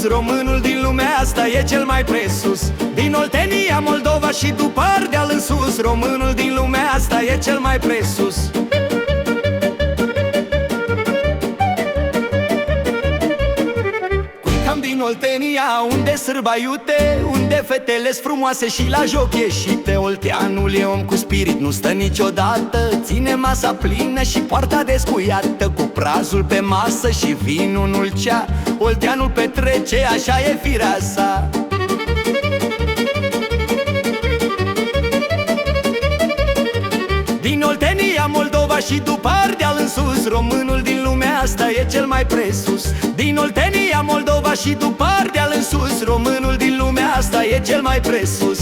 românul din lumea asta e cel mai presus. Din Oltenia, Moldova și după Ardeal în sus, românul din lumea asta e cel mai presus. Cam din Oltenia, unde sârba iute, unde fetele-s frumoase și la joc ieșite. Olteanul e om cu spirit, nu stă niciodată, ține masa plină și poarta descuiată, cu prazul pe masă și vinul nu-l cea. Olteanul petrece, așa e firea sa. Din Oltenia, Moldova și după Ardeal în sus, românul din lumea asta e cel mai presus. Din Oltenia, Moldova și după Ardeal în sus, românul din lumea asta e cel mai presus.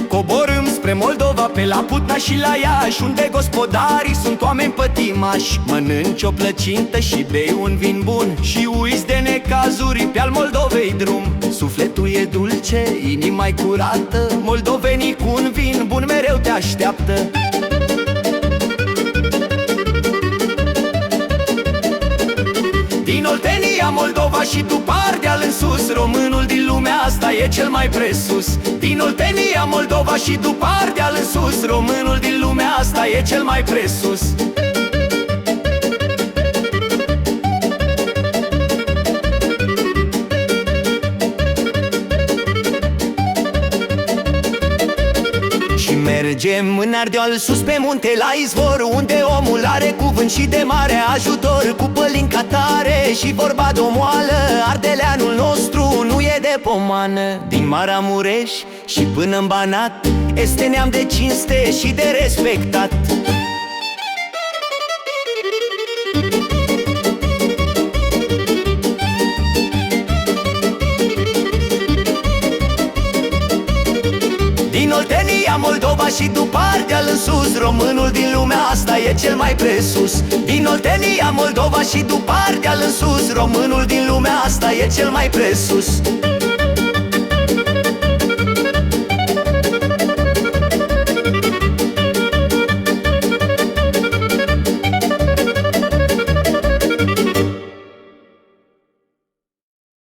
Coborâm spre Moldova, pe la Putna și la Iași, unde gospodarii sunt oameni pătimași. Mănânci o plăcintă și bei un vin bun și uiți de necazuri pe-al Moldovei drum. Sufletul e dulce, inima-i curată, moldovenii cu un vin bun mereu te așteaptă. Din Oltenia, Moldova și după Ardeal în sus, românul din lumea asta e cel mai presus. Din Oltenia, Moldova și după Ardeal în sus, românul din lumea asta e cel mai presus. Mergem în Ardeal, sus pe munte la izvor, unde omul are cuvânt și de mare ajutor. Cu pălinca tare și vorba domoală, ardeleanul nostru nu e de pomană. Din Maramureș și până în Banat, este neam de cinste și de respectat. Din Oltenia, Moldova și după Ardeal în sus, românul din lumea asta e cel mai presus. Din Oltenia, Moldova și după Ardeal în sus, românul din lumea asta e cel mai presus.